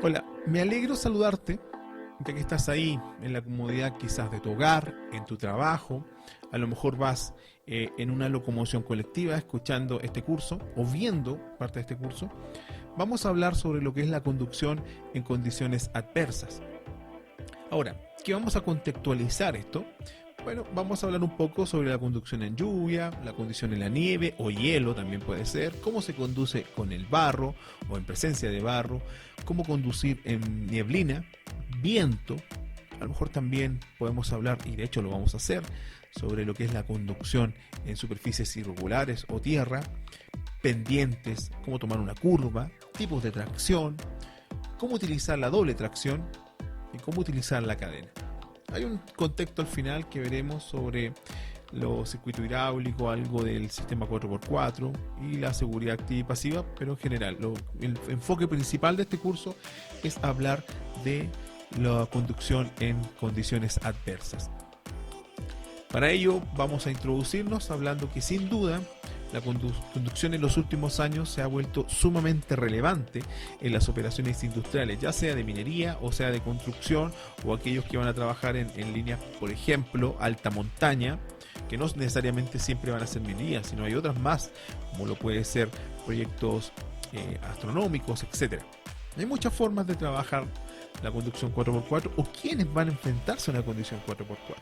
Hola, me alegro saludarte, ya que estás ahí en la comodidad quizás de tu hogar, en tu trabajo, a lo mejor vas en una locomoción colectiva escuchando este curso o viendo parte de este curso. Vamos a hablar sobre lo que es la conducción en condiciones adversas. Ahora, ¿qué vamos a contextualizar esto? Bueno, vamos a hablar un poco sobre la conducción en lluvia, la conducción en la nieve o hielo también puede ser, cómo se conduce con el barro o en presencia de barro, cómo conducir en nieblina, viento. A lo mejor también podemos hablar, y de hecho lo vamos a hacer, sobre lo que es la conducción en superficies irregulares o tierra, pendientes, cómo tomar una curva, tipos de tracción, cómo utilizar la doble tracción y cómo utilizar la cadena. Hay un contexto al final que veremos sobre los circuitos hidráulicos, algo del sistema 4x4 y la seguridad activa y pasiva, pero en general el enfoque principal de este curso es hablar de la conducción en condiciones adversas. Para ello vamos a introducirnos hablando que sin duda la conducción en los últimos años se ha vuelto sumamente relevante en las operaciones industriales, ya sea de minería o sea de construcción o aquellos que van a trabajar en líneas, por ejemplo, alta montaña, que no necesariamente siempre van a ser minería, sino hay otras más, como lo puede ser proyectos astronómicos, etc. Hay muchas formas de trabajar la conducción 4x4 o quienes van a enfrentarse a una condición 4x4.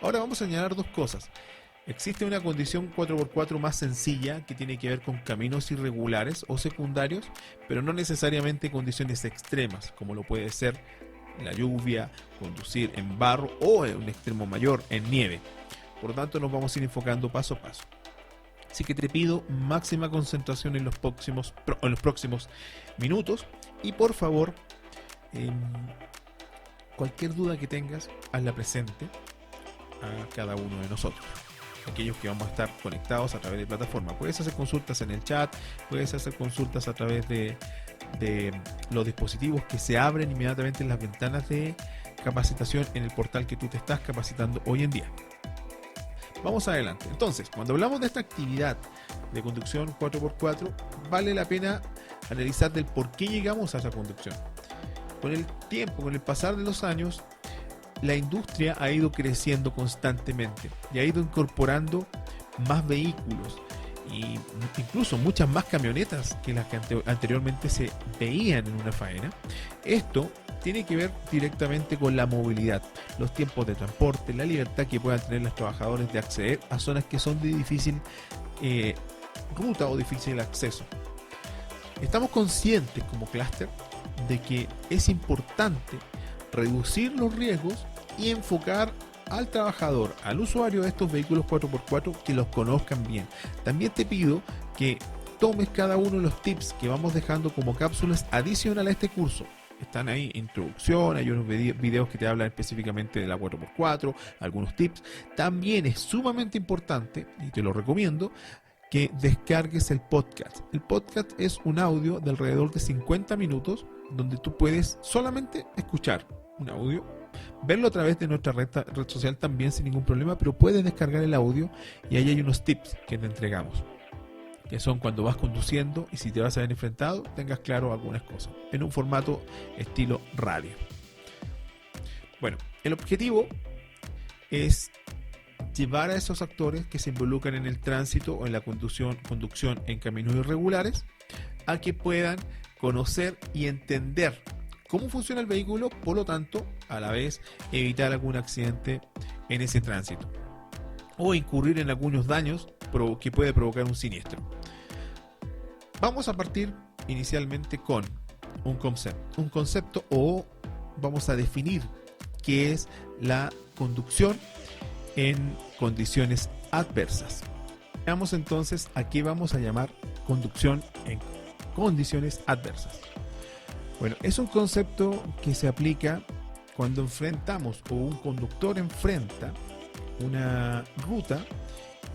Ahora vamos a señalar dos cosas. Existe una condición 4x4 más sencilla que tiene que ver con caminos irregulares o secundarios, pero no necesariamente condiciones extremas, como lo puede ser la lluvia, conducir en barro o en un extremo mayor, en nieve. Por lo tanto, nos vamos a ir enfocando paso a paso. Así que te pido máxima concentración en los próximos minutos y por favor, cualquier duda que tengas, hazla presente a cada uno de nosotros. Aquellos que vamos a estar conectados a través de plataforma. Puedes hacer consultas en el chat, puedes hacer consultas a través de los dispositivos que se abren inmediatamente en las ventanas de capacitación en el portal que tú te estás capacitando hoy en día. Vamos adelante. Entonces, cuando hablamos de esta actividad de conducción 4x4, vale la pena analizar del por qué llegamos a esa conducción. Con el tiempo, con el pasar de los años, la industria ha ido creciendo constantemente y ha ido incorporando más vehículos e incluso muchas más camionetas que las que anteriormente se veían en una faena. Esto tiene que ver directamente con la movilidad, los tiempos de transporte, la libertad que puedan tener los trabajadores de acceder a zonas que son de difícil ruta o difícil acceso. Estamos conscientes como clúster de que es importante reducir los riesgos y enfocar al trabajador, al usuario de estos vehículos 4x4 que los conozcan bien. También te pido que tomes cada uno de los tips que vamos dejando como cápsulas adicionales a este curso. Están ahí, introducción, hay unos videos que te hablan específicamente de la 4x4, algunos tips. También es sumamente importante, y te lo recomiendo, que descargues el podcast. El podcast es un audio de alrededor de 50 minutos donde tú puedes solamente escuchar un audio, verlo a través de nuestra red social también sin ningún problema, pero puedes descargar el audio y ahí hay unos tips que te entregamos, que son cuando vas conduciendo y si te vas a ver enfrentado, tengas claro algunas cosas, en un formato estilo radio. Bueno, el objetivo es llevar a esos actores que se involucran en el tránsito o en la conducción en caminos irregulares a que puedan conocer y entender cómo funciona el vehículo, por lo tanto, a la vez evitar algún accidente en ese tránsito o incurrir en algunos daños que puede provocar un siniestro. Vamos a partir inicialmente con un concepto o vamos a definir qué es la conducción en condiciones adversas. Veamos entonces a qué vamos a llamar conducción en condiciones adversas. Bueno, es un concepto que se aplica cuando enfrentamos o un conductor enfrenta una ruta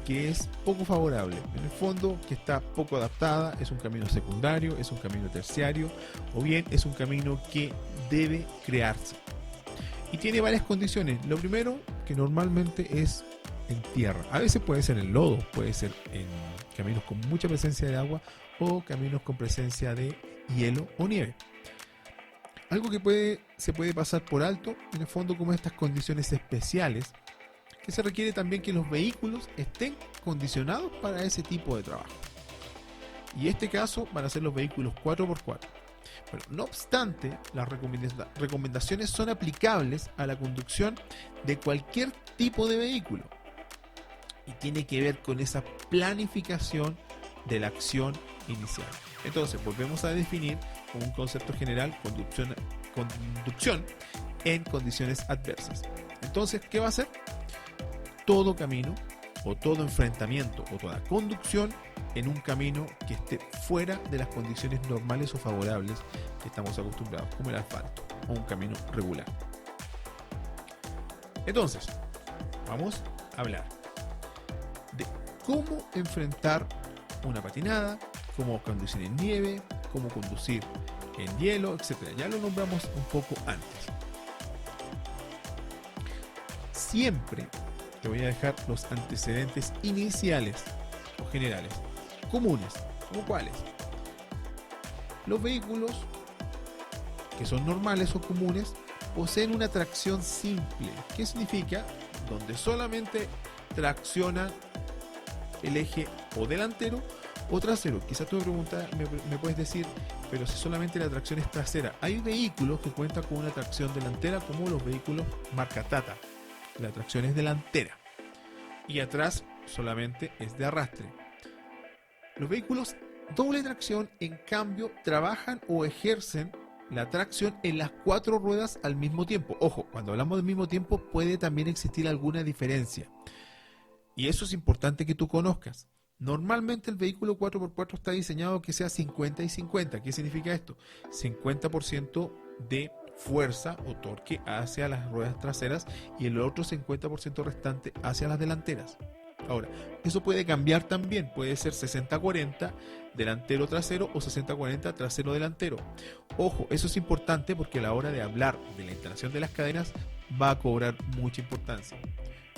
que es poco favorable, en el fondo que está poco adaptada, es un camino secundario, es un camino terciario o bien es un camino que debe crearse. Y tiene varias condiciones. Lo primero, que normalmente es en tierra. A veces puede ser en lodo, puede ser en caminos con mucha presencia de agua o caminos con presencia de hielo o nieve. Algo que se puede pasar por alto, en el fondo, como estas condiciones especiales, que se requiere también que los vehículos estén condicionados para ese tipo de trabajo. Y este caso van a ser los vehículos 4x4. Bueno, no obstante, las recomendaciones son aplicables a la conducción de cualquier tipo de vehículo. Y tiene que ver con esa planificación de la acción inicial. Entonces, volvemos a definir como un concepto general conducción en condiciones adversas. Entonces, ¿qué va a hacer? Todo camino o todo enfrentamiento o toda conducción en un camino que esté fuera de las condiciones normales o favorables que estamos acostumbrados, como el asfalto o un camino regular. Entonces, vamos a hablar de cómo enfrentar una patinada, cómo conducir en nieve, cómo conducir en hielo, etc. Ya lo nombramos un poco antes. Siempre te voy a dejar los antecedentes iniciales o generales, comunes, como cuáles. Los vehículos que son normales o comunes poseen una tracción simple. ¿Qué significa? Donde solamente tracciona el eje o delantero o trasero. Quizás tú me puedes decir, pero si solamente la tracción es trasera. Hay vehículos que cuentan con una tracción delantera, como los vehículos marca Tata. La tracción es delantera y atrás solamente es de arrastre. Los vehículos doble tracción, en cambio, trabajan o ejercen la tracción en las 4 ruedas al mismo tiempo. Ojo, cuando hablamos del mismo tiempo puede también existir alguna diferencia. Y eso es importante que tú conozcas. Normalmente el vehículo 4x4 está diseñado que sea 50 y 50. ¿Qué significa esto? 50% de fuerza o torque hacia las ruedas traseras y el otro 50% restante hacia las delanteras. Ahora, eso puede cambiar también, puede ser 60-40 delantero-trasero o 60-40 trasero-delantero. Ojo, eso es importante porque a la hora de hablar de la instalación de las cadenas va a cobrar mucha importancia.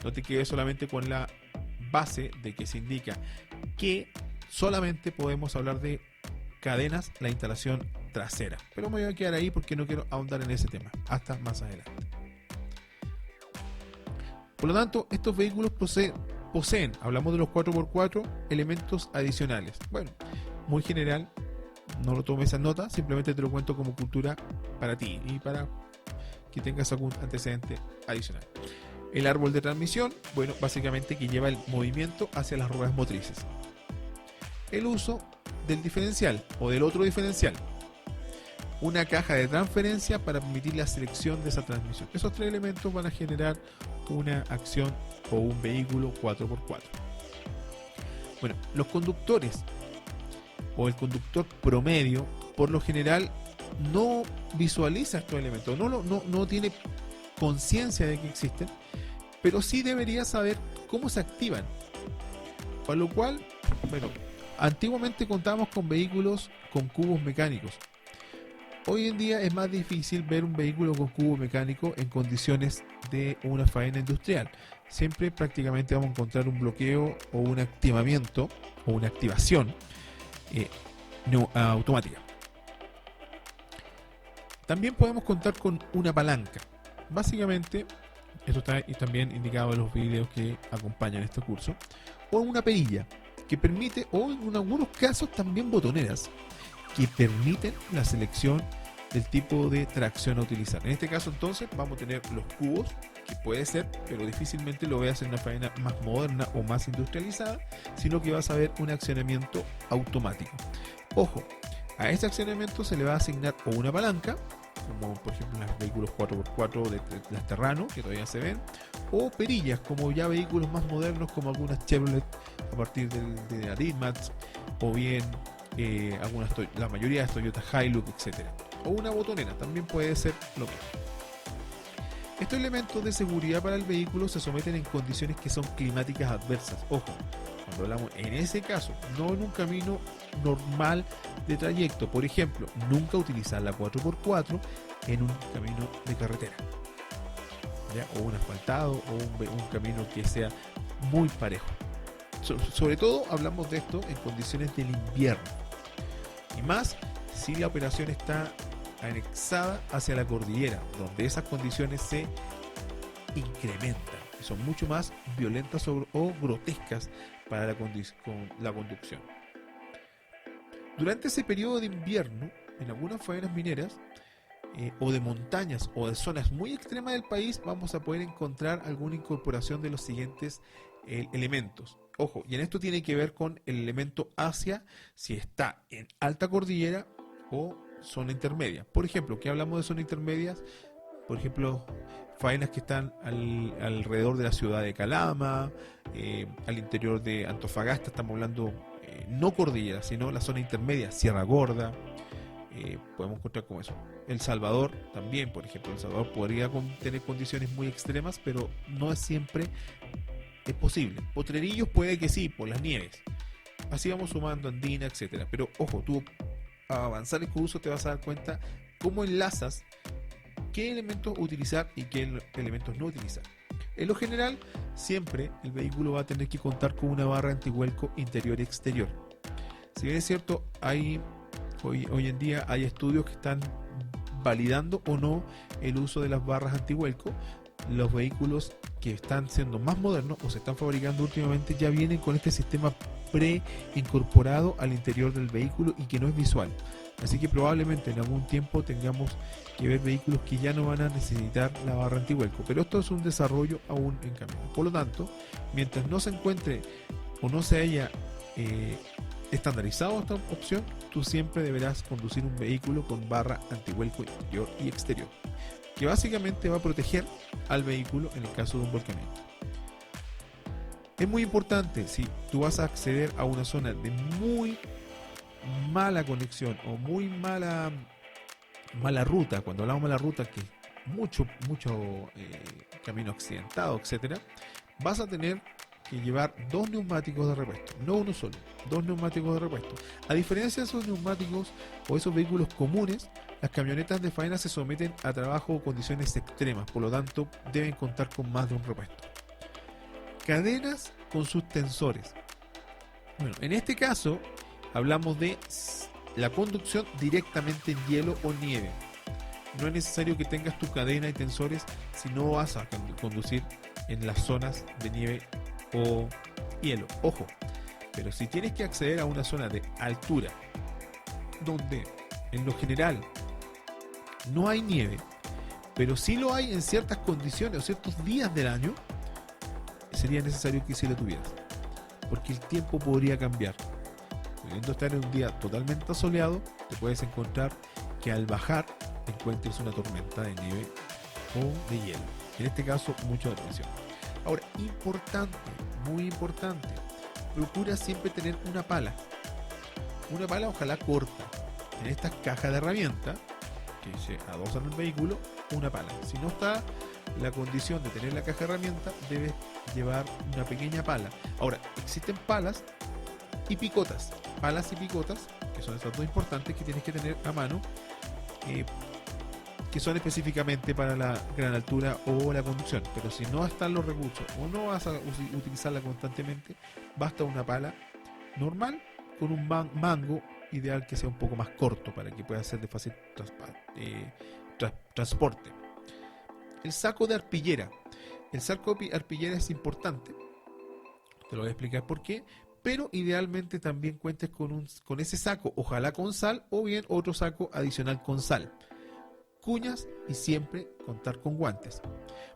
No te quedes solamente con la base de que se indica que solamente podemos hablar de cadenas, la instalación trasera. Pero me voy a quedar ahí porque no quiero ahondar en ese tema hasta más adelante. Por lo tanto, estos vehículos poseen, hablamos de los 4x4, elementos adicionales. Bueno, muy general, no lo tomes en nota, simplemente te lo cuento como cultura para ti y para que tengas algún antecedente adicional. El árbol de transmisión, bueno, básicamente que lleva el movimiento hacia las ruedas motrices. El uso del diferencial o del otro diferencial. Una caja de transferencia para permitir la selección de esa transmisión. Esos 3 elementos van a generar una acción o un vehículo 4x4. Bueno, los conductores o el conductor promedio, por lo general, no visualiza estos elementos, no tiene conciencia de que existen, pero sí debería saber cómo se activan. Para lo cual, bueno, antiguamente contábamos con vehículos con cubos mecánicos. Hoy en día es más difícil ver un vehículo con cubo mecánico en condiciones de una faena industrial. Siempre prácticamente vamos a encontrar un bloqueo o un activamiento o una activación automática. También podemos contar con una palanca. Básicamente, esto está también indicado en los videos que acompañan este curso, o una perilla que permite, o en algunos casos también botoneras, que permiten la selección del tipo de tracción a utilizar. En este caso entonces vamos a tener los cubos, que puede ser, pero difícilmente lo veas en una faena más moderna o más industrializada, sino que vas a ver un accionamiento automático. Ojo, a este accionamiento se le va a asignar o una palanca, como por ejemplo en los vehículos 4x4 de las Terrano, que todavía se ven, o perillas, como ya vehículos más modernos, como algunas Chevrolet a partir de la D-Max, o bien la mayoría de Toyota Hilux, etc. O una botonera, también puede ser lo mismo. Estos elementos de seguridad para el vehículo se someten en condiciones que son climáticas adversas. Ojo, cuando hablamos en ese caso, no en un camino normal de trayecto. Por ejemplo, nunca utilizar la 4x4 en un camino de carretera, ¿ya? O un asfaltado o un camino que sea muy parejo. Sobre todo hablamos de esto en condiciones del invierno. Y más si la operación está anexada hacia la cordillera, donde esas condiciones se incrementan y son mucho más violentas o grotescas para la conducción. Durante ese periodo de invierno, en algunas faenas mineras, o de montañas o de zonas muy extremas del país, vamos a poder encontrar alguna incorporación de los siguientes elementos. Ojo, y en esto tiene que ver con el elemento hacia si está en alta cordillera o zona intermedia. Por ejemplo, ¿qué hablamos de zonas intermedias? Por ejemplo, faenas que están alrededor de la ciudad de Calama, al interior de Antofagasta, estamos hablando no cordillera, sino la zona intermedia, Sierra Gorda. Podemos encontrar como eso. El Salvador también, por ejemplo, El Salvador podría tener condiciones muy extremas, pero no es siempre es posible. Potrerillos puede que sí, por las nieves. Así vamos sumando Andina, etcétera. Pero ojo, tú a avanzar el curso te vas a dar cuenta cómo enlazas qué elementos utilizar y qué elementos no utilizar. En lo general, siempre el vehículo va a tener que contar con una barra antivuelco interior y exterior. Si bien es cierto, hoy en día hay estudios que están validando o no el uso de las barras antivuelco. Los vehículos que están siendo más modernos o se están fabricando últimamente ya vienen con este sistema pre-incorporado al interior del vehículo y que no es visual. Así que probablemente en algún tiempo tengamos que ver vehículos que ya no van a necesitar la barra antivuelco, pero esto es un desarrollo aún en camino. Por lo tanto, mientras no se encuentre o no se haya estandarizado esta opción, tú siempre deberás conducir un vehículo con barra antivuelco interior y exterior, que básicamente va a proteger al vehículo en el caso de un volcamiento. Es muy importante, si tú vas a acceder a una zona de muy mala conexión o muy mala ruta, cuando hablamos de mala ruta, que mucho camino accidentado, etcétera, vas a tener que llevar dos neumáticos de repuesto, no uno solo, dos neumáticos de repuesto. A diferencia de esos neumáticos o esos vehículos comunes, las camionetas de faena se someten a trabajo o condiciones extremas, por lo tanto deben contar con más de un repuesto. Cadenas con sus tensores. Bueno, en este caso hablamos de la conducción directamente en hielo o nieve. No es necesario que tengas tu cadena y tensores si no vas a conducir en las zonas de nieve o hielo. Ojo, pero si tienes que acceder a una zona de altura donde en lo general no hay nieve, pero sí lo hay en ciertas condiciones o ciertos días del año, sería necesario que sí lo tuvieras, porque el tiempo podría cambiar. Pudiendo estar en un día totalmente soleado, te puedes encontrar que al bajar encuentres una tormenta de nieve o de hielo. En este caso, mucha atención. Ahora, importante, muy importante, procura siempre tener una pala. Una pala ojalá corta. En estas cajas de herramientas que se adosan al vehículo, una pala. Si no está la condición de tener la caja de herramientas, debes llevar una pequeña pala. Ahora, existen palas y picotas. Palas y picotas, que son esas dos importantes que tienes que tener a mano, que son específicamente para la gran altura o la conducción. Pero si no están los recursos o no vas a utilizarla constantemente, basta una pala normal con un mango ideal que sea un poco más corto para que pueda ser de fácil transporte. El saco de arpillera. El saco de arpillera es importante. Te lo voy a explicar por qué. Pero idealmente también cuentes con ese saco, ojalá con sal o bien otro saco adicional con sal. Cuñas y siempre contar con guantes.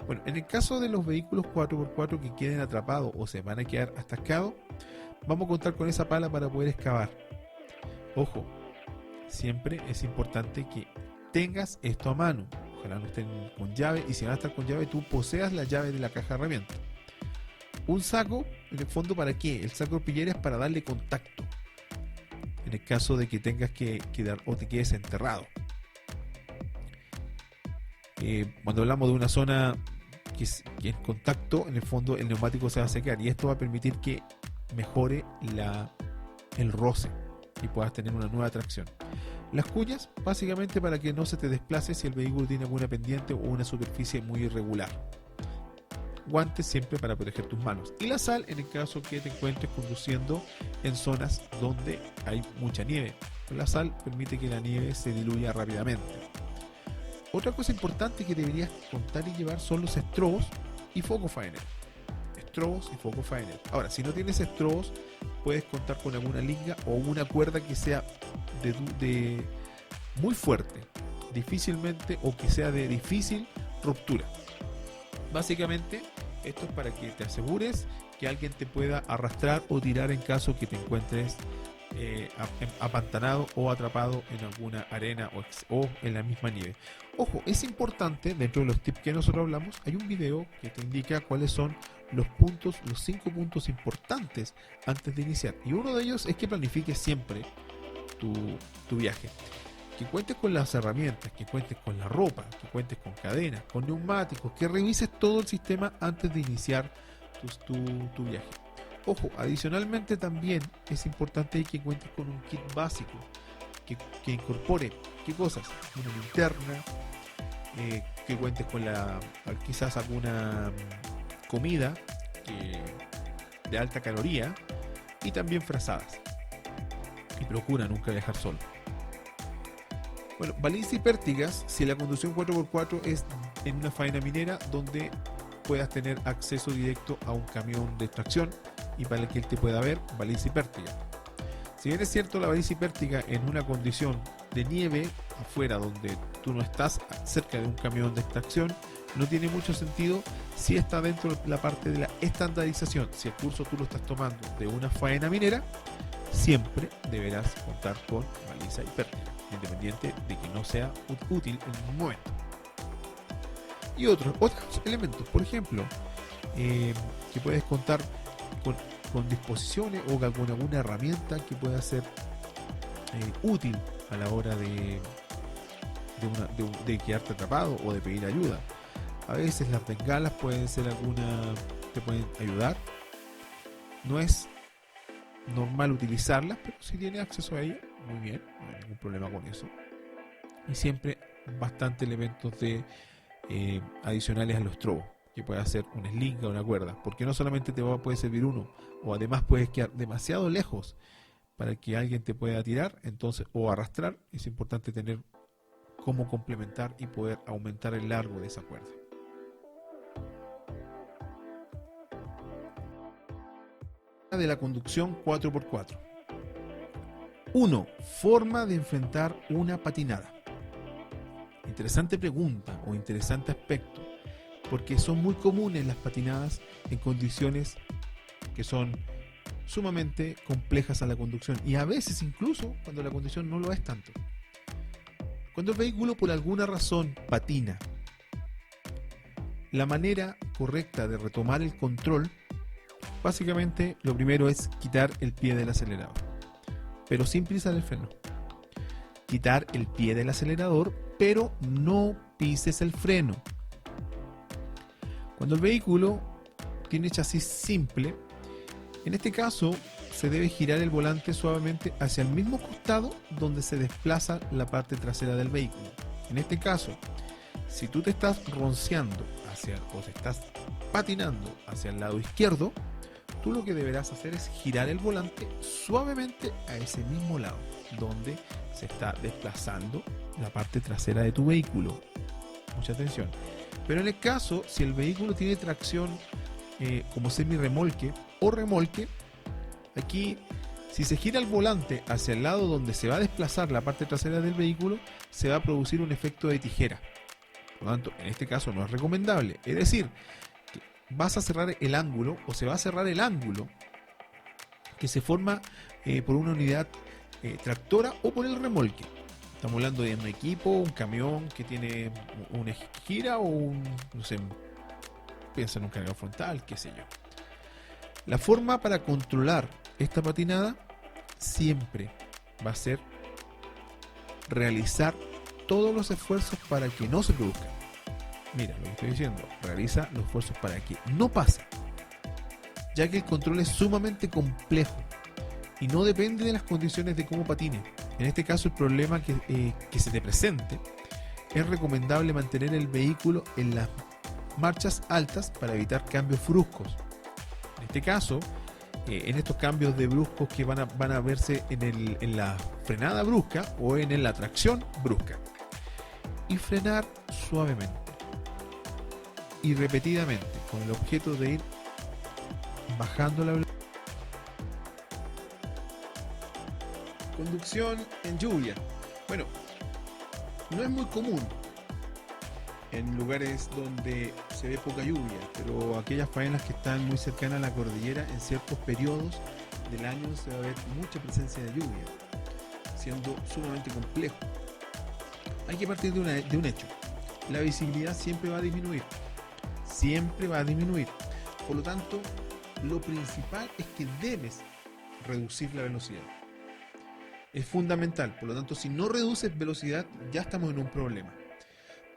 Bueno, en el caso de los vehículos 4x4 que queden atrapados o se van a quedar atascados, vamos a contar con esa pala para poder excavar. Ojo, siempre es importante que tengas esto a mano. Ojalá no estén con llave, y si van a estar con llave, tú poseas la llave de la caja de herramientas. Un saco, en el fondo, ¿para qué? El saco de arpillera es para darle contacto en el caso de que tengas que quedar o te quedes enterrado. Cuando hablamos de una zona que es contacto, en el fondo el neumático se va a secar y esto va a permitir que mejore el roce y puedas tener una nueva tracción. Las cuñas, básicamente para que no se te desplace si el vehículo tiene alguna pendiente o una superficie muy irregular. Guantes siempre para proteger tus manos. Y la sal en el caso que te encuentres conduciendo en zonas donde hay mucha nieve. La sal permite que la nieve se diluya rápidamente. Otra cosa importante que deberías contar y llevar son los estrobos y foco faener. Estrobos y foco faener. Ahora, si no tienes estrobos, puedes contar con alguna liga o una cuerda que sea de muy fuerte, difícilmente, o que sea de difícil ruptura. Básicamente, esto es para que te asegures que alguien te pueda arrastrar o tirar en caso que te encuentres apantanado o atrapado en alguna arena o en la misma nieve. Ojo, es importante, dentro de los tips que nosotros hablamos, hay un video que te indica cuáles son los 5 puntos importantes antes de iniciar. Y uno de ellos es que planifiques siempre tu viaje. Que cuentes con las herramientas, que cuentes con la ropa, que cuentes con cadenas, con neumáticos, que revises todo el sistema antes de iniciar tu viaje. Ojo, adicionalmente también es importante que cuentes con un kit básico que incorpore, ¿qué cosas? Una linterna, que cuentes con quizás alguna comida de alta caloría, y también frazadas. Y procura nunca viajar solo. Bueno, balizas y pértigas si la conducción 4x4 es en una faena minera donde puedas tener acceso directo a un camión de extracción y para que él te pueda ver, baliza y pértiga. Si bien es cierto, la baliza y pértiga en una condición de nieve afuera donde tú no estás cerca de un camión de extracción no tiene mucho sentido si está dentro de la parte de la estandarización. Si el curso tú lo estás tomando de una faena minera, siempre deberás contar con baliza y pértiga, independiente de que no sea útil en ningún momento. Y otros elementos, por ejemplo, que puedes contar con disposiciones o con alguna herramienta que pueda ser útil a la hora de quedarte atrapado o de pedir ayuda. A veces las bengalas te pueden ayudar. No es normal utilizarlas, pero si tienes acceso a ellas, muy bien, no hay ningún problema con eso. Y siempre bastante elementos adicionales a los estrobos, que puede ser una sling o una cuerda, porque no solamente puede servir uno, o además puedes quedar demasiado lejos para que alguien te pueda tirar, entonces, o arrastrar. Es importante tener cómo complementar y poder aumentar el largo de esa cuerda. De la conducción 4x4. 1. Forma de enfrentar una patinada. Interesante pregunta o interesante aspecto, porque son muy comunes las patinadas en condiciones que son sumamente complejas a la conducción, y a veces incluso cuando la condición no lo es tanto. Cuando el vehículo por alguna razón patina, la manera correcta de retomar el control, básicamente lo primero es quitar el pie del acelerador, pero sin pisar el freno. Quitar el pie del acelerador, pero no pises el freno. Cuando el vehículo tiene chasis simple, en este caso se debe girar el volante suavemente hacia el mismo costado donde se desplaza la parte trasera del vehículo. En este caso, si tú te estás ronceando o te estás patinando hacia el lado izquierdo, tú lo que deberás hacer es girar el volante suavemente a ese mismo lado donde se está desplazando la parte trasera de tu vehículo. Mucha atención. Pero en el caso, si el vehículo tiene tracción como semi-remolque o remolque, aquí si se gira el volante hacia el lado donde se va a desplazar la parte trasera del vehículo, se va a producir un efecto de tijera. Por lo tanto, en este caso no es recomendable. Es decir, vas a cerrar el ángulo, o se va a cerrar el ángulo que se forma por una unidad tractora o por el remolque. Estamos hablando de un equipo, un camión que tiene una gira o no sé, piensa en un cargador frontal, qué sé yo. La forma para controlar esta patinada siempre va a ser realizar todos los esfuerzos para que no se produzca. Mira lo que estoy diciendo, realiza los esfuerzos para que no pase, ya que el control es sumamente complejo y no depende de las condiciones de cómo patine. En este caso, el problema que se te presente, es recomendable mantener el vehículo en las marchas altas para evitar cambios bruscos. En este caso, en estos cambios de bruscos que van a verse en la frenada brusca o en la tracción brusca. y frenar suavemente y repetidamente con el objeto de ir bajando la velocidad. Conducción en lluvia. Bueno, no es muy común en lugares donde se ve poca lluvia, pero aquellas faenas que están muy cercanas a la cordillera, en ciertos periodos del año se va a ver mucha presencia de lluvia, siendo sumamente complejo. Hay que partir de un hecho. La visibilidad siempre va a disminuir. Siempre va a disminuir. Por lo tanto, lo principal es que debes reducir la velocidad. Es fundamental. Por lo tanto, si no reduces velocidad, ya estamos en un problema.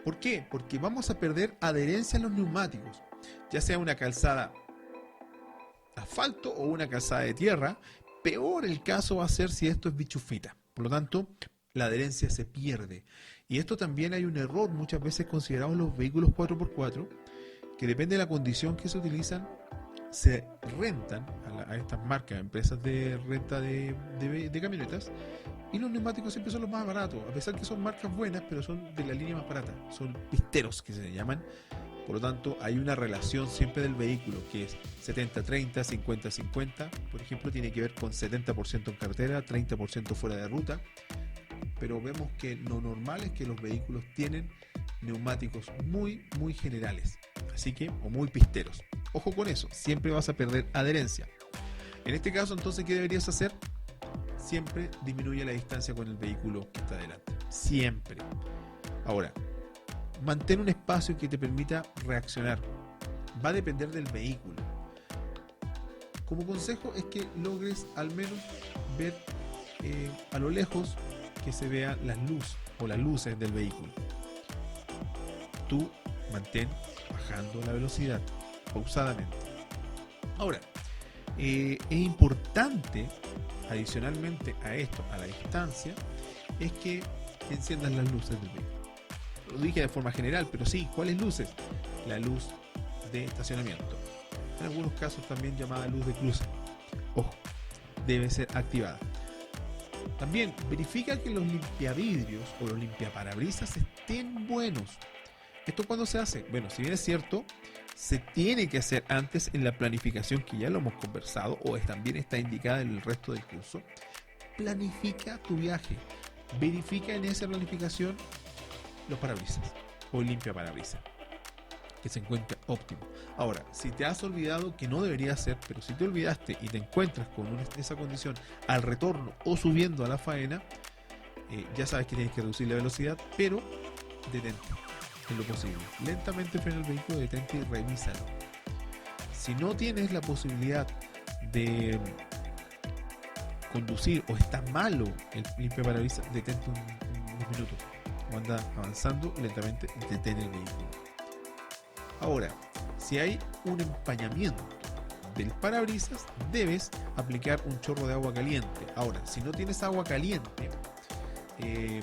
¿Por qué? Porque vamos a perder adherencia en los neumáticos. Ya sea una calzada asfalto o una calzada de tierra. Peor el caso va a ser si esto es bichufita. Por lo tanto, la adherencia se pierde. Y esto también hay un error muchas veces considerado en los vehículos 4x4, que depende de la condición que se utilizan, se rentan a estas marcas, empresas de renta de camionetas, y los neumáticos siempre son los más baratos, a pesar que son marcas buenas, pero son de la línea más barata, son pisteros que se llaman. Por lo tanto, hay una relación siempre del vehículo que es 70-30, 50-50, por ejemplo, tiene que ver con 70% en carretera, 30% fuera de ruta, pero vemos que lo normal es que los vehículos tienen neumáticos muy generales, así que, o muy pisteros. Ojo con eso, siempre vas a perder adherencia. En este caso, entonces, ¿qué deberías hacer? Siempre disminuye la distancia con el vehículo que está delante. Siempre. Ahora, mantén un espacio que te permita reaccionar. Va a depender del vehículo. Como consejo es que logres al menos ver a lo lejos que se vean las luces o las luces del vehículo. Tú mantén bajando la velocidad pausadamente. Ahora, es importante, adicionalmente a esto, a la distancia, es que enciendas las luces del vehículo. Lo dije de forma general, pero sí, ¿cuáles luces? La luz de estacionamiento, en algunos casos también llamada luz de cruce. Ojo, debe ser activada. También verifica que los limpiavidrios o los limpiaparabrisas estén buenos. ¿Esto cuándo se hace? Bueno, si bien es cierto, se tiene que hacer antes en la planificación, que ya lo hemos conversado, o también está indicada en el resto del curso. Planifica tu viaje. Verifica en esa planificación los parabrisas o limpia parabrisas, que se encuentre óptimo. Ahora, si te has olvidado, que no debería ser, pero si te olvidaste y te encuentras con esa condición al retorno o subiendo a la faena, ya sabes que tienes que reducir la velocidad, pero detente en lo posible. Lentamente frena el vehículo, detente y revísalo. Si no tienes la posibilidad de conducir o está malo el limpia parabrisas, detente unos minutos. Cuando anda avanzando lentamente, detén el vehículo. Ahora, si hay un empañamiento del parabrisas, debes aplicar un chorro de agua caliente. Ahora, si no tienes agua caliente, que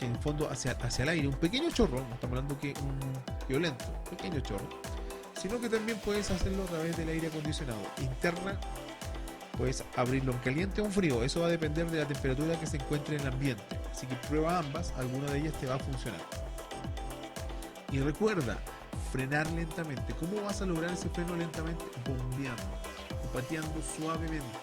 en el fondo hacia el aire, un pequeño chorro, no estamos hablando que un violento, un pequeño chorro, sino que también puedes hacerlo a través del aire acondicionado interna. Puedes abrirlo en caliente o en frío, eso va a depender de la temperatura que se encuentre en el ambiente, así que prueba ambas, alguna de ellas te va a funcionar. Y recuerda, frenar lentamente. ¿Cómo vas a lograr ese freno lentamente? Bombeando o pateando suavemente,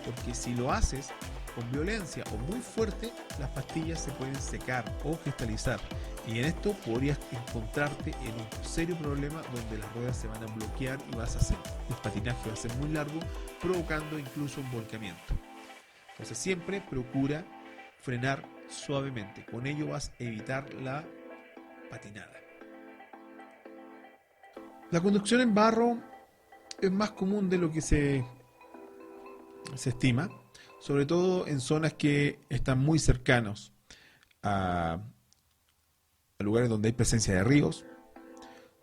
porque si lo haces con violencia o muy fuerte, las pastillas se pueden secar o cristalizar, y en esto podrías encontrarte en un serio problema donde las ruedas se van a bloquear y el patinaje va a ser muy largo, provocando incluso un volcamiento. Entonces siempre procura frenar suavemente, con ello vas a evitar la patinada. La conducción en barro es más común de lo que se estima, sobre todo en zonas que están muy cercanos a lugares donde hay presencia de ríos,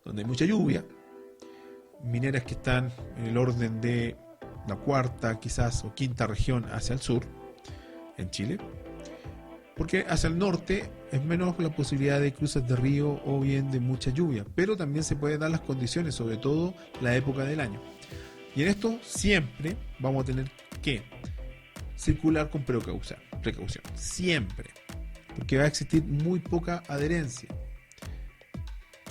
donde hay mucha lluvia, mineras que están en el orden de la cuarta quizás o quinta región hacia el sur en Chile, porque hacia el norte es menos la posibilidad de cruces de río o bien de mucha lluvia, pero también se pueden dar las condiciones, sobre todo la época del año. Y en esto siempre vamos a tener que circular con precaución, siempre. porque va a existir muy poca adherencia.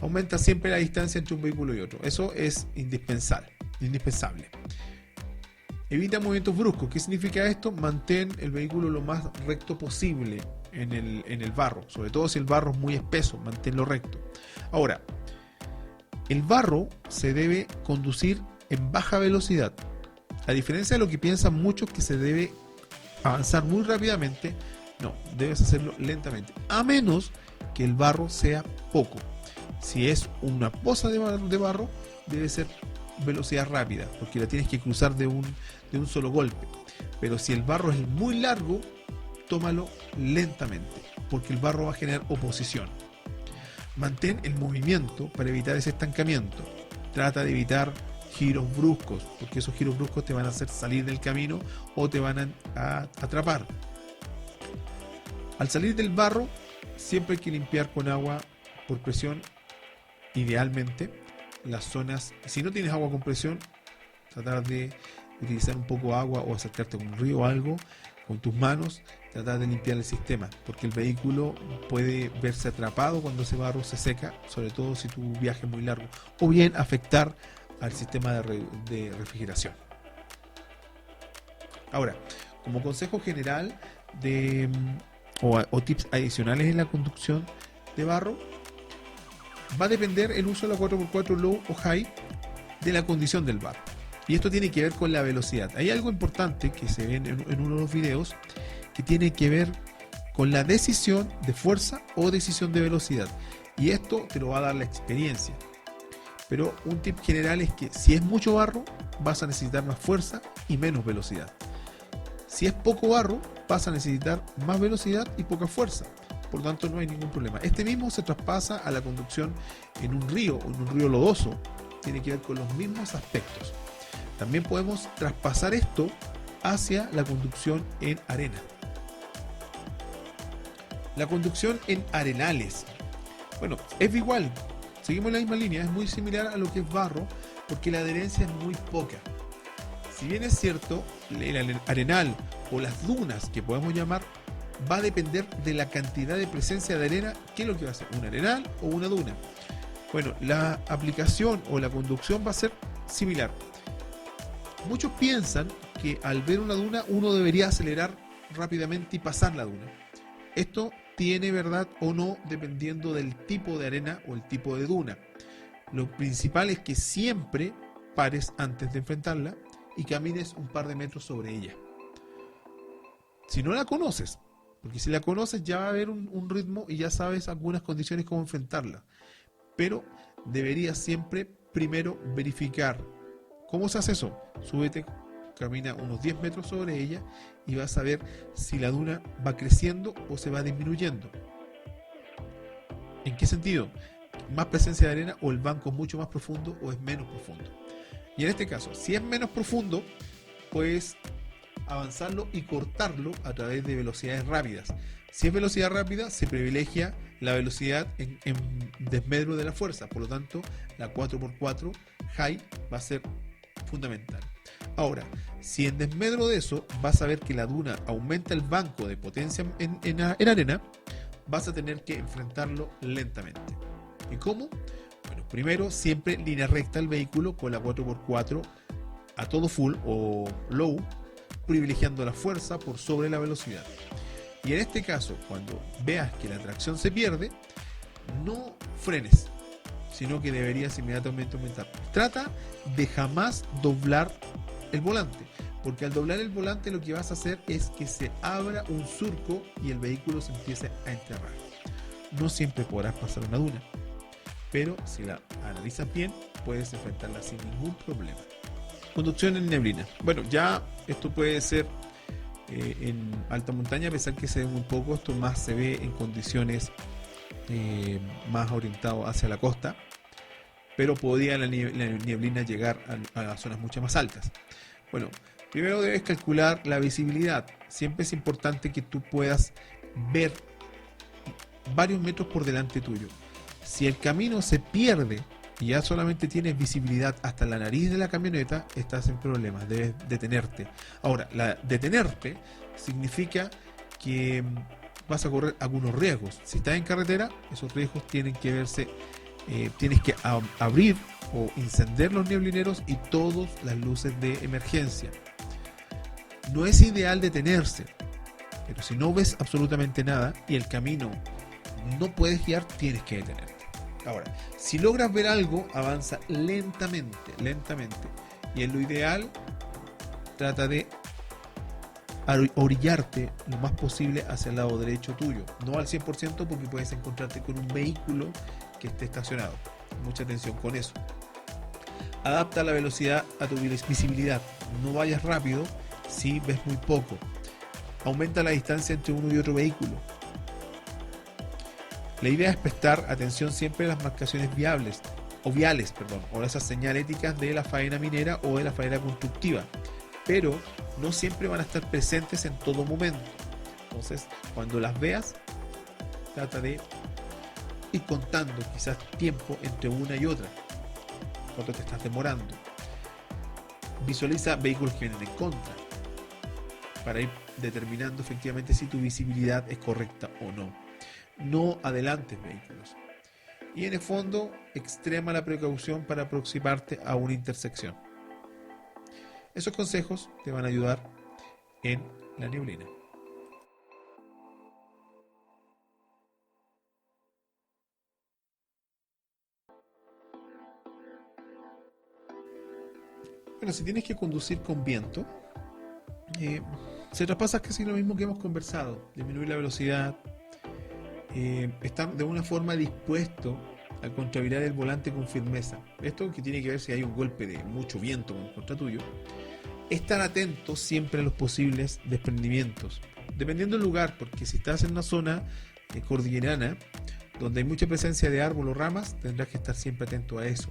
Aumenta siempre la distancia entre un vehículo y otro. Eso es indispensable. Evita movimientos bruscos. ¿Qué significa esto? Mantén el vehículo lo más recto posible en el barro. Sobre todo si el barro es muy espeso, manténlo recto. Ahora, el barro se debe conducir en baja velocidad. A diferencia de lo que piensan muchos, que se debe avanzar muy rápidamente, no, debes hacerlo lentamente. A menos que el barro sea poco. Si es una poza de barro, debe ser velocidad rápida, porque la tienes que cruzar de un solo golpe. Pero si el barro es muy largo, tómalo lentamente, porque el barro va a generar oposición. Mantén el movimiento para evitar ese estancamiento. Trata de evitar giros bruscos, porque esos giros bruscos te van a hacer salir del camino o te van a atrapar. Al salir del barro, siempre hay que limpiar con agua por presión, idealmente las zonas. Si no tienes agua con presión, tratar de utilizar un poco de agua o acercarte a un río o algo con tus manos, tratar de limpiar el sistema, porque el vehículo puede verse atrapado cuando ese barro se seca, sobre todo si tu viaje es muy largo, o bien afectar al sistema de refrigeración. Ahora, como consejo general o tips adicionales en la conducción de barro, va a depender el uso de la 4x4 low o high de la condición del barro. Y esto tiene que ver con la velocidad. Hay algo importante que se ve en uno de los videos que tiene que ver con la decisión de fuerza o decisión de velocidad. Y esto te lo va a dar la experiencia. Pero un tip general es que si es mucho barro, vas a necesitar más fuerza y menos velocidad. Si es poco barro, vas a necesitar más velocidad y poca fuerza. Por lo tanto, no hay ningún problema. Este mismo se traspasa a la conducción en un río o en un río lodoso. Tiene que ver con los mismos aspectos. También podemos traspasar esto hacia la conducción en arena. La conducción en arenales. Bueno, es igual. Seguimos la misma línea. Es muy similar a lo que es barro, porque la adherencia es muy poca. Si bien es cierto, el arenal o las dunas que podemos llamar, va a depender de la cantidad de presencia de arena. ¿Qué es lo que va a ser? ¿Un arenal o una duna? Bueno, la aplicación o la conducción va a ser similar. Muchos piensan que al ver una duna uno debería acelerar rápidamente y pasar la duna. Esto tiene verdad o no dependiendo del tipo de arena o el tipo de duna. Lo principal es que siempre pares antes de enfrentarla y camines un par de metros sobre ella. Si no la conoces, porque si la conoces ya va a haber un ritmo y ya sabes algunas condiciones cómo enfrentarla. Pero deberías siempre primero verificar. ¿Cómo se hace eso? Súbete, camina unos 10 metros sobre ella y vas a ver si la duna va creciendo o se va disminuyendo. ¿En qué sentido? ¿Más presencia de arena o el banco es mucho más profundo o es menos profundo? Y en este caso, si es menos profundo, puedes avanzarlo y cortarlo a través de velocidades rápidas. Si es velocidad rápida, se privilegia la velocidad en desmedro de la fuerza. Por lo tanto, la 4x4 high va a ser fundamental. Ahora, si en desmedro de eso vas a ver que la duna aumenta el banco de potencia en arena, vas a tener que enfrentarlo lentamente. ¿Y cómo? Bueno, primero siempre línea recta el vehículo con la 4x4 a todo full o low, privilegiando la fuerza por sobre la velocidad. Y en este caso, cuando veas que la tracción se pierde, no frenes, sino que deberías inmediatamente aumentar. Trata de jamás doblar el volante, porque al doblar el volante lo que vas a hacer es que se abra un surco y el vehículo se empiece a enterrar. No siempre podrás pasar una duna, pero si la analizas bien, puedes enfrentarla sin ningún problema. Conducción en neblina. Bueno, ya esto puede ser en alta montaña, a pesar que se ve muy poco. Esto más se ve en condiciones más orientado hacia la costa, pero podría la neblina llegar a zonas mucho más altas. Bueno, primero debes calcular la visibilidad. Siempre es importante que tú puedas ver varios metros por delante tuyo. Si el camino se pierde y ya solamente tienes visibilidad hasta la nariz de la camioneta, estás en problemas, debes detenerte. Ahora, detenerte significa que vas a correr algunos riesgos. Si estás en carretera, esos riesgos tienen que verse, tienes que abrir o encender los neblineros y todas las luces de emergencia. No es ideal detenerse, pero si no ves absolutamente nada y el camino no puedes guiar, tienes que detenerte. Ahora, si logras ver algo, avanza lentamente, y en lo ideal trata de orillarte lo más posible hacia el lado derecho tuyo, no al 100% porque puedes encontrarte con un vehículo que esté estacionado. Mucha atención con eso. Adapta la velocidad a tu visibilidad, no vayas rápido si ves muy poco. Aumenta la distancia entre uno y otro vehículo. La idea es prestar atención siempre a las marcaciones viales, o esas señaléticas de la faena minera o de la faena constructiva, pero no siempre van a estar presentes en todo momento. Entonces, cuando las veas, trata de ir contando quizás tiempo entre una y otra, cuánto te estás demorando. Visualiza vehículos que vienen en contra, para ir determinando efectivamente si tu visibilidad es correcta o no. No adelantes vehículos. Y en el fondo, extrema la precaución para aproximarte a una intersección. Esos consejos te van a ayudar en la neblina. Bueno, si tienes que conducir con viento, se traspasa casi lo mismo que hemos conversado. Disminuir la velocidad, estar de una forma dispuesto a contravirar el volante con firmeza. Esto que tiene que ver si hay un golpe de mucho viento en contra tuyo. Estar atento siempre a los posibles desprendimientos, dependiendo del lugar, porque si estás en una zona cordillerana donde hay mucha presencia de árbol o ramas, tendrás que estar siempre atento a eso.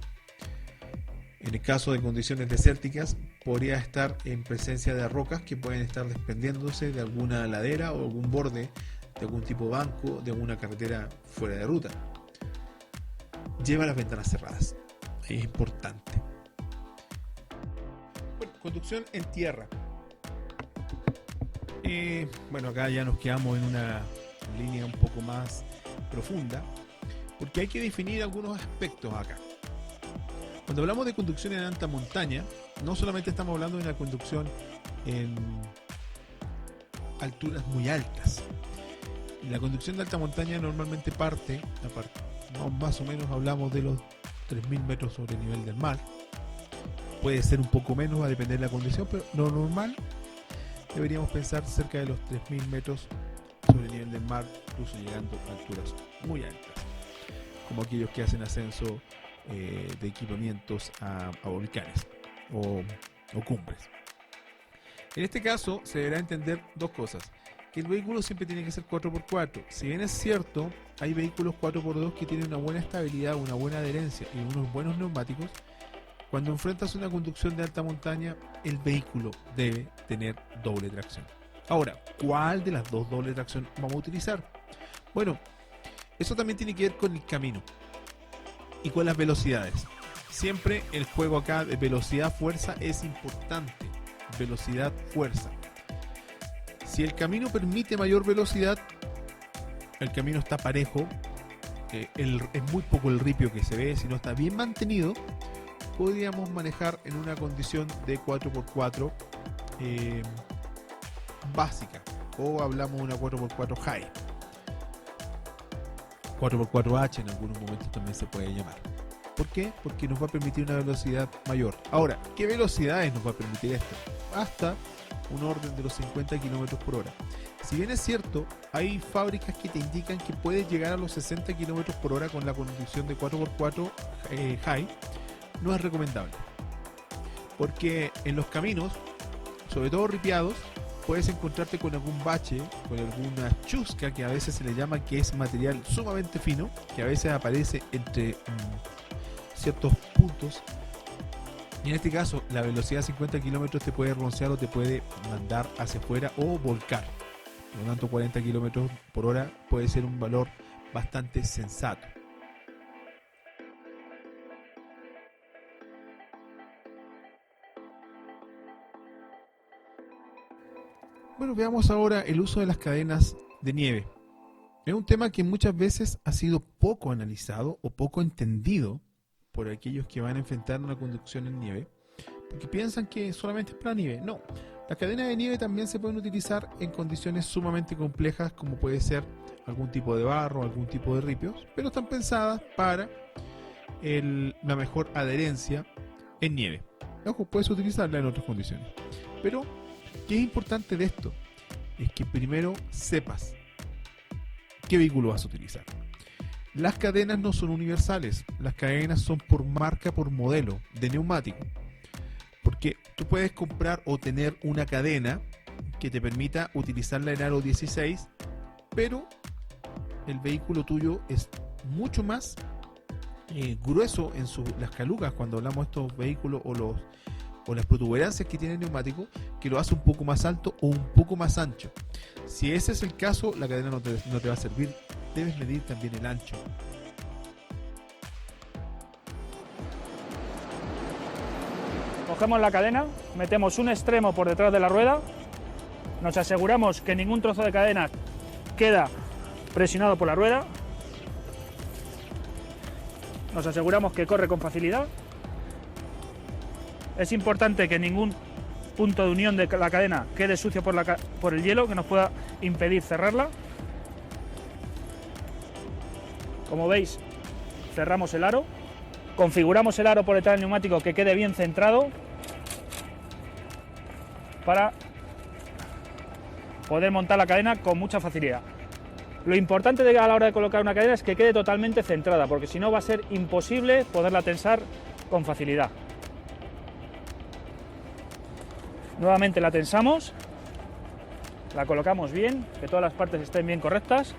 En el caso de condiciones desérticas, podría estar en presencia de rocas que pueden estar desprendiéndose de alguna ladera o algún borde de algún tipo de banco, de alguna carretera fuera de ruta. Lleva las ventanas cerradas. Es importante. Bueno, conducción en tierra. Bueno, acá ya nos quedamos en una línea un poco más profunda, porque hay que definir algunos aspectos acá. Cuando hablamos de conducción en alta montaña, no solamente estamos hablando de una conducción en alturas muy altas. La conducción de alta montaña normalmente parte, más o menos hablamos de los 3.000 metros sobre el nivel del mar. Puede ser un poco menos, va a depender de la condición, pero lo normal deberíamos pensar cerca de los 3.000 metros sobre el nivel del mar, incluso llegando a alturas muy altas, como aquellos que hacen ascenso de equipamientos a volcanes o cumbres. En este caso se deberá entender dos cosas: que el vehículo siempre tiene que ser 4x4. Si bien es cierto, hay vehículos 4x2 que tienen una buena estabilidad, una buena adherencia y unos buenos neumáticos. Cuando enfrentas una conducción de alta montaña, el vehículo debe tener doble tracción. Ahora, ¿cuál de las dos doble tracción vamos a utilizar? Bueno, eso también tiene que ver con el camino y con las velocidades. Siempre el juego acá de velocidad-fuerza es importante. Velocidad-fuerza. Si el camino permite mayor velocidad, el camino está parejo, es muy poco el ripio que se ve, si no está bien mantenido, podríamos manejar en una condición de 4x4 básica, o hablamos de una 4x4 high. 4x4H en algunos momentos también se puede llamar. ¿Por qué? Porque nos va a permitir una velocidad mayor. Ahora, ¿qué velocidades nos va a permitir esto? Hasta un orden de los 50 km por hora. Si bien es cierto, hay fábricas que te indican que puedes llegar a los 60 km por hora con la conducción de 4x4 high, no es recomendable. Porque en los caminos, sobre todo ripiados, puedes encontrarte con algún bache, con alguna chusca que a veces se le llama, que es material sumamente fino, que a veces aparece entre ciertos puntos. Y en este caso, la velocidad de 50 km te puede roncear o te puede mandar hacia afuera o volcar. Por lo tanto, 40 km por hora puede ser un valor bastante sensato. Bueno, veamos ahora el uso de las cadenas de nieve. Es un tema que muchas veces ha sido poco analizado o poco entendido por aquellos que van a enfrentar una conducción en nieve, porque piensan que solamente es para nieve. No, las cadenas de nieve también se pueden utilizar en condiciones sumamente complejas, como puede ser algún tipo de barro, algún tipo de ripios, pero están pensadas para la mejor adherencia en nieve. Ojo, puedes utilizarla en otras condiciones. Pero, ¿qué es importante de esto? Es que primero sepas qué vehículo vas a utilizar. Las cadenas no son universales, las cadenas son por marca, por modelo de neumático. Porque tú puedes comprar o tener una cadena que te permita utilizarla en aro 16, pero el vehículo tuyo es mucho más grueso en las calugas, cuando hablamos de estos vehículos o las protuberancias que tiene el neumático, que lo hace un poco más alto o un poco más ancho. Si ese es el caso, la cadena no te va a servir. Debes medir también el ancho. Cogemos la cadena, metemos un extremo por detrás de la rueda, nos aseguramos que ningún trozo de cadena queda presionado por la rueda, nos aseguramos que corre con facilidad. Es importante que ningún punto de unión de la cadena quede sucio por el hielo, que nos pueda impedir cerrarla. Como veis, cerramos el aro, configuramos el aro por detrás del neumático que quede bien centrado para poder montar la cadena con mucha facilidad. Lo importante a la hora de colocar una cadena es que quede totalmente centrada, porque si no va a ser imposible poderla tensar con facilidad. Nuevamente la tensamos, la colocamos bien, que todas las partes estén bien correctas.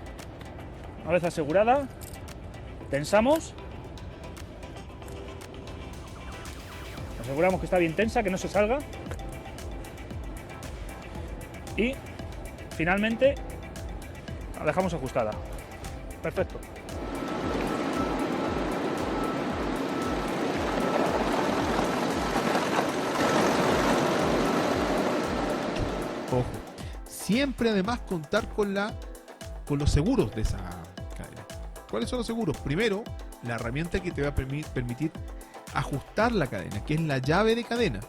Una vez asegurada, tensamos, aseguramos que está bien tensa, que no se salga, y finalmente la dejamos ajustada. Perfecto. Ojo, siempre además contar con los seguros de esa cadena. ¿Cuáles son los seguros? Primero, la herramienta que te va a permitir ajustar la cadena, que es la llave de cadena.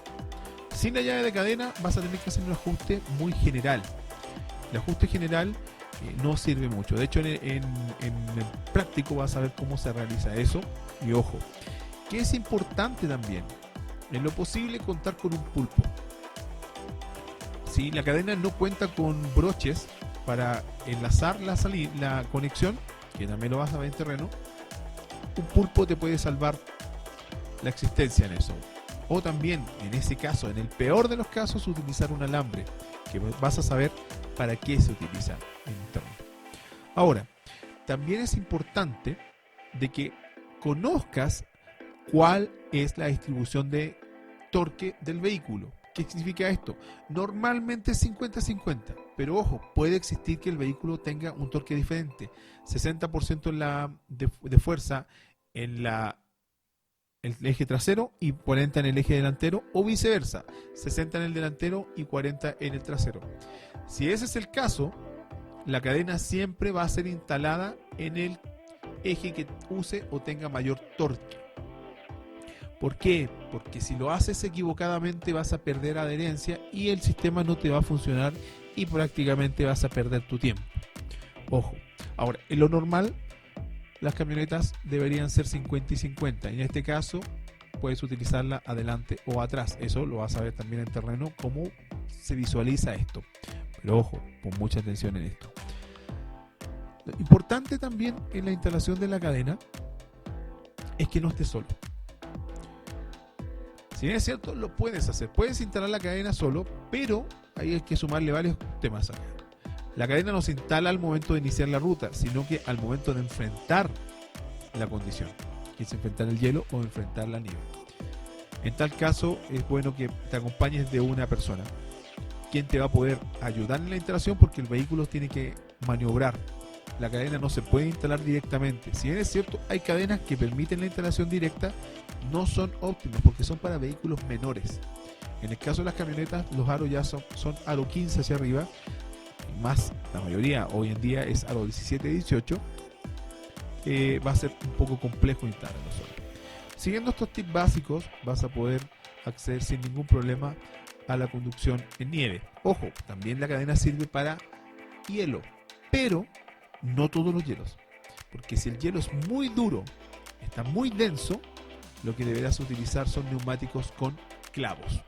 Sin la llave de cadena vas a tener que hacer un ajuste muy general. El ajuste general no sirve mucho. De hecho, en el práctico vas a ver cómo se realiza eso. Y ojo, que es importante también, en lo posible, contar con un pulpo. Si la cadena no cuenta con broches para enlazar la conexión, que también lo vas a ver en terreno, un pulpo te puede salvar la existencia en eso. O también, en ese caso, en el peor de los casos, utilizar un alambre, que vas a saber para qué se utiliza en terreno. Ahora, también es importante de que conozcas cuál es la distribución de torque del vehículo. ¿Qué significa esto? Normalmente es 50-50, pero ojo, puede existir que el vehículo tenga un torque diferente, 60% de fuerza en el eje trasero y 40 en el eje delantero, o viceversa, 60 en el delantero y 40 en el trasero. Si ese es el caso, la cadena siempre va a ser instalada en el eje que use o tenga mayor torque. ¿Por qué? Porque si lo haces equivocadamente vas a perder adherencia y el sistema no te va a funcionar y prácticamente vas a perder tu tiempo. Ojo, ahora, en lo normal las camionetas deberían ser 50 y 50. En este caso puedes utilizarla adelante o atrás. Eso lo vas a ver también en terreno, cómo se visualiza esto. Pero ojo, pon mucha atención en esto. Lo importante también en la instalación de la cadena es que no estés solo. Si bien es cierto, lo puedes hacer. Puedes instalar la cadena solo, pero ahí hay que sumarle varios temas acá. La cadena no se instala al momento de iniciar la ruta, sino que al momento de enfrentar la condición, que es enfrentar el hielo o enfrentar la nieve. En tal caso, es bueno que te acompañes de una persona, quien te va a poder ayudar en la instalación, porque el vehículo tiene que maniobrar. La cadena no se puede instalar directamente. Si bien es cierto, hay cadenas que permiten la instalación directa, no son óptimas porque son para vehículos menores. En el caso de las camionetas, los aros ya son aro 15 hacia arriba. más, la mayoría hoy en día es aro 17-18, va a ser un poco complejo instalarlo solo. Siguiendo estos tips básicos vas a poder acceder sin ningún problema a la conducción en nieve. Ojo, también la cadena sirve para hielo, pero no todos los hielos, porque si el hielo es muy duro, está muy denso, lo que deberás utilizar son neumáticos con clavos,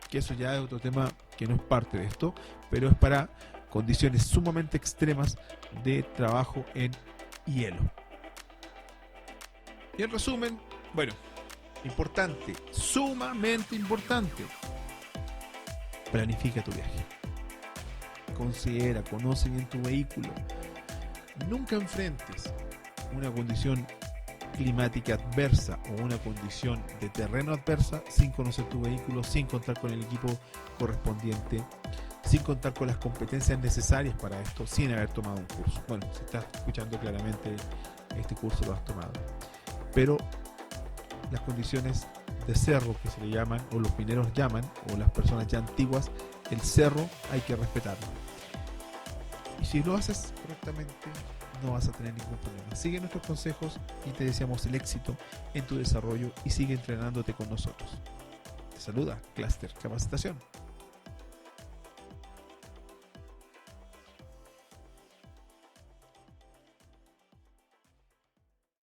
que eso ya es otro tema que no es parte de esto, pero es para condiciones sumamente extremas de trabajo en hielo. Y en resumen, bueno, importante, sumamente importante, planifica tu viaje. Considera, conoce bien tu vehículo. Nunca enfrentes una condición climática adversa o una condición de terreno adversa sin conocer tu vehículo, sin contar con el equipo correspondiente, sin contar con las competencias necesarias para esto, sin haber tomado un curso. Bueno, si estás escuchando claramente, este curso lo has tomado. Pero las condiciones de cerro que se le llaman, o los mineros llaman, o las personas ya antiguas, el cerro hay que respetarlo. Y si lo haces correctamente, no vas a tener ningún problema. Sigue nuestros consejos y te deseamos el éxito en tu desarrollo y sigue entrenándote con nosotros. Te saluda Cluster Capacitación.